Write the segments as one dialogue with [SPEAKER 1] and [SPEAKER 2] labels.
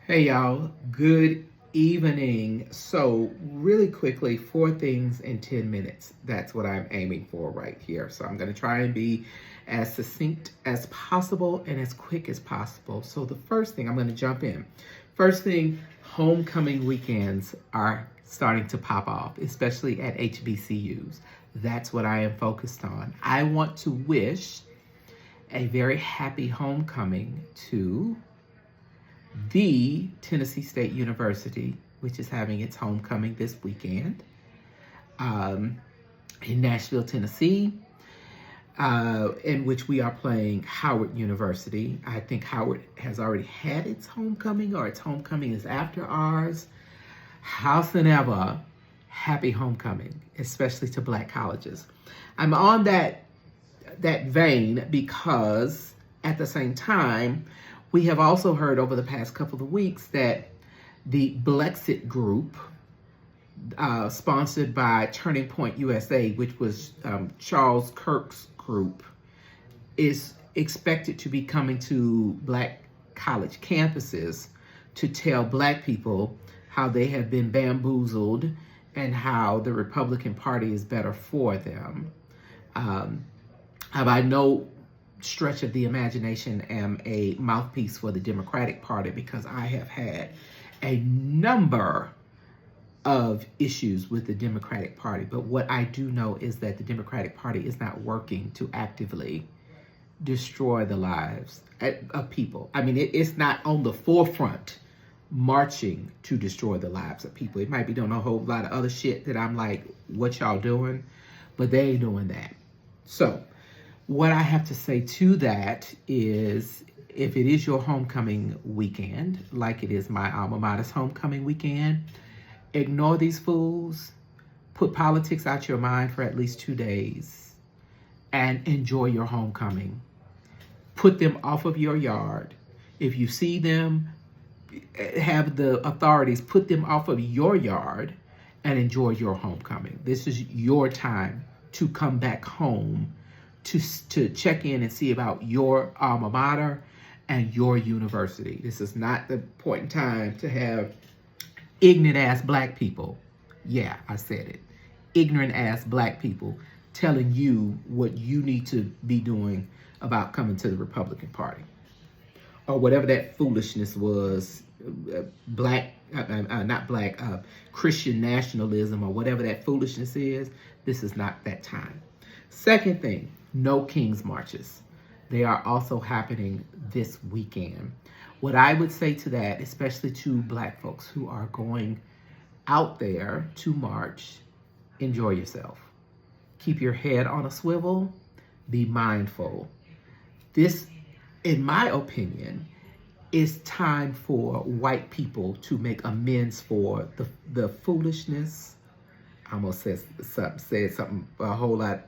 [SPEAKER 1] Hey y'all, good evening. So, really quickly, 4 things in 10 minutes. That's what I'm aiming for right here. So, I'm going to try and be as succinct as possible and as quick as possible. So, the first thing, I'm going to jump in. First thing, homecoming weekends are starting to pop off, especially at HBCUs. That's what I am focused on. I want to wish a very happy homecoming to the Tennessee State University, which is having its homecoming this weekend in Nashville, Tennessee, in which we are playing Howard University. I think Howard has already had its homecoming, or its homecoming is after ours. Howsoever, happy homecoming, especially to Black colleges. I'm on that vein because at the same time, we have also heard over the past couple of weeks that the Blexit group, sponsored by Turning Point USA, which was Charles Kirk's group, is expected to be coming to Black college campuses to tell Black people how they have been bamboozled and how the Republican Party is better for them. I know stretch of the imagination am a mouthpiece for the Democratic Party because I have had a number of issues with the Democratic Party. But what I do know is that the Democratic Party is not working to actively destroy the lives of people. I mean, it's not on the forefront marching to destroy the lives of people. It might be doing a whole lot of other shit that I'm like, what y'all doing? But they ain't doing that. So, what I have to say to that is, if it is your homecoming weekend, like it is my alma mater's homecoming weekend, ignore these fools, put politics out your mind for at least 2 days, and enjoy your homecoming. Put them off of your yard. If you see them, have the authorities put them off of your yard and enjoy your homecoming. This is your time to come back home to check in and see about your alma mater and your university. This is not the point in time to have ignorant ass Black people. Yeah, I said it. Ignorant ass Black people telling you what you need to be doing about coming to the Republican Party. Or whatever that foolishness was, Christian nationalism, or whatever that foolishness is. This is not that time. Second thing, no King's Marches. They are also happening this weekend. What I would say to that, especially to Black folks who are going out there to march, enjoy yourself. Keep your head on a swivel. Be mindful. This, in my opinion, is time for white people to make amends for the foolishness. I almost said something a whole lot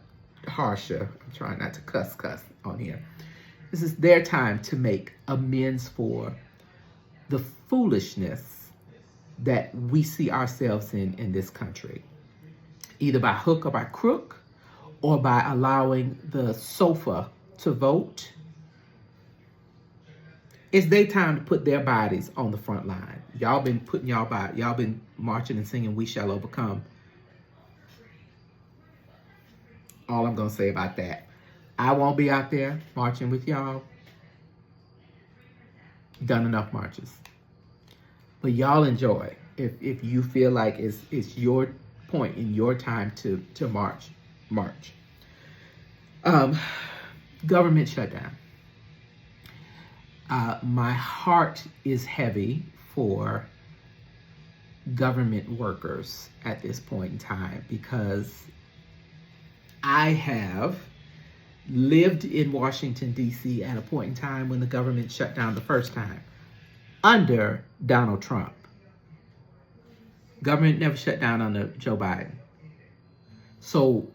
[SPEAKER 1] harsher. I'm trying not to cuss on here. This is their time to make amends for the foolishness that we see ourselves in this country, either by hook or by crook, or by allowing the sofa to vote. It's their time to put their bodies on the front line. Y'all been putting y'all been marching and singing "We Shall Overcome." All I'm going to say about that. I won't be out there marching with y'all. Done enough marches. But y'all enjoy. If you feel like it's your point in your time to march. Government shutdown. My heart is heavy for government workers at this point in time because I have lived in Washington, D.C. at a point in time when the government shut down the first time under Donald Trump. Government never shut down under Joe Biden. So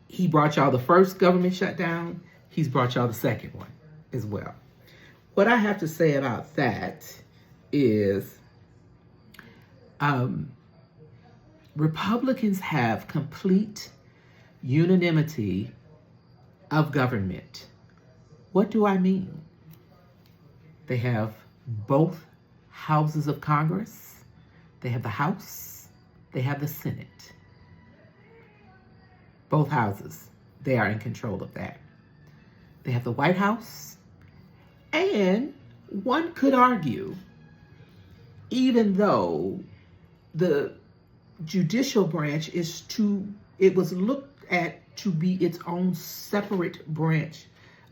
[SPEAKER 1] he brought y'all the first government shutdown. He's brought y'all the second one as well. What I have to say about that is Republicans have complete unanimity of government. What do I mean? They have both houses of Congress. They have the House. They have the Senate. Both houses, they are in control of that. They have the White House. And one could argue, even though the judicial branch it was looked at to be its own separate branch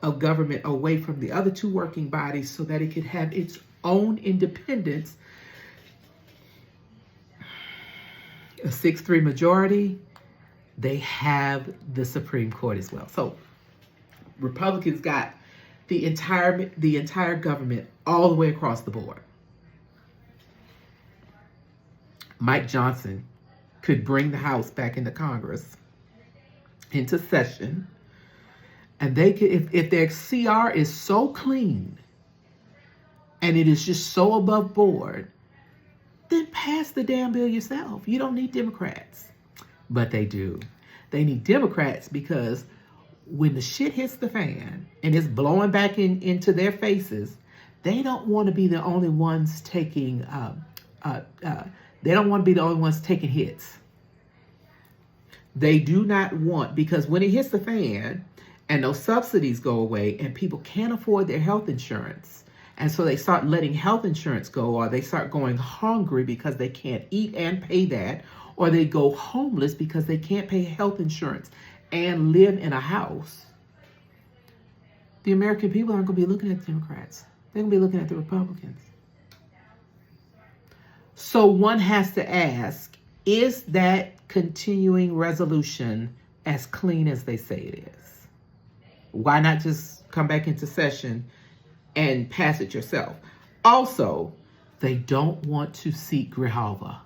[SPEAKER 1] of government away from the other two working bodies so that it could have its own independence. A 6-3 majority, they have the Supreme Court as well. So Republicans got the entire government all the way across the board. Mike Johnson could bring the House back into Congress, into session, and they could, if their CR is so clean and it is just so above board, then pass the damn bill yourself. You don't need Democrats. But they do. They need Democrats because when the shit hits the fan and it's blowing back into their faces, they don't want to be the only ones taking they don't want to be the only ones taking hits. They do not want, because when it hits the fan and those subsidies go away and people can't afford their health insurance, and so they start letting health insurance go, or they start going hungry because they can't eat and pay that, or they go homeless because they can't pay health insurance and live in a house, the American people aren't going to be looking at the Democrats. They're going to be looking at the Republicans. So one has to ask, is that continuing resolution as clean as they say it is? Why not just come back into session and pass it yourself? Also, they don't want to seat Grijalva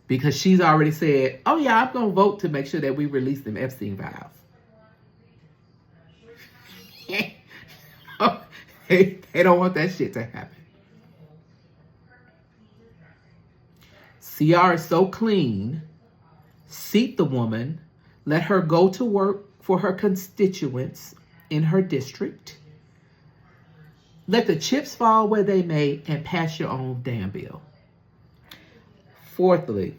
[SPEAKER 1] because she's already said, oh yeah, I'm going to vote to make sure that we release them Epstein files. They don't want that shit to happen. CR is so clean. Seat the woman. Let her go to work for her constituents in her district. Let the chips fall where they may and pass your own damn bill. Fourthly,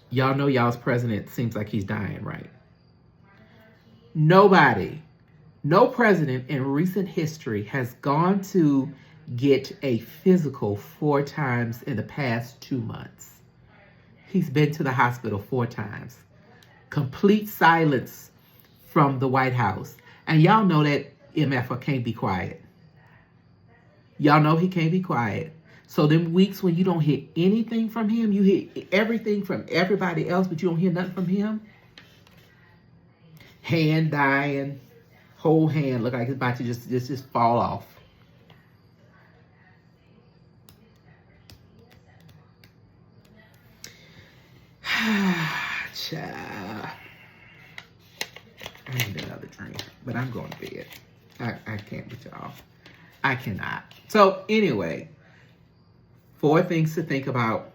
[SPEAKER 1] y'all know y'all's president seems like he's dying, right? No president in recent history has gone to get a physical 4 times in the past 2 months. He's been to the hospital 4 times. Complete silence from the White House. And y'all know that MFer can't be quiet. Y'all know he can't be quiet. So them weeks when you don't hear anything from him, you hear everything from everybody else, but you don't hear nothing from him. Hand dying, whole hand look like it's about to just fall off. Child. I need another drink, but I'm going to bed. I can't with y'all. I cannot. So anyway, 4 things to think about,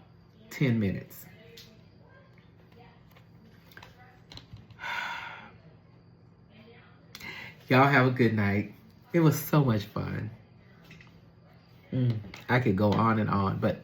[SPEAKER 1] 10 minutes. Y'all have a good night. It was so much fun. I could go on and on, but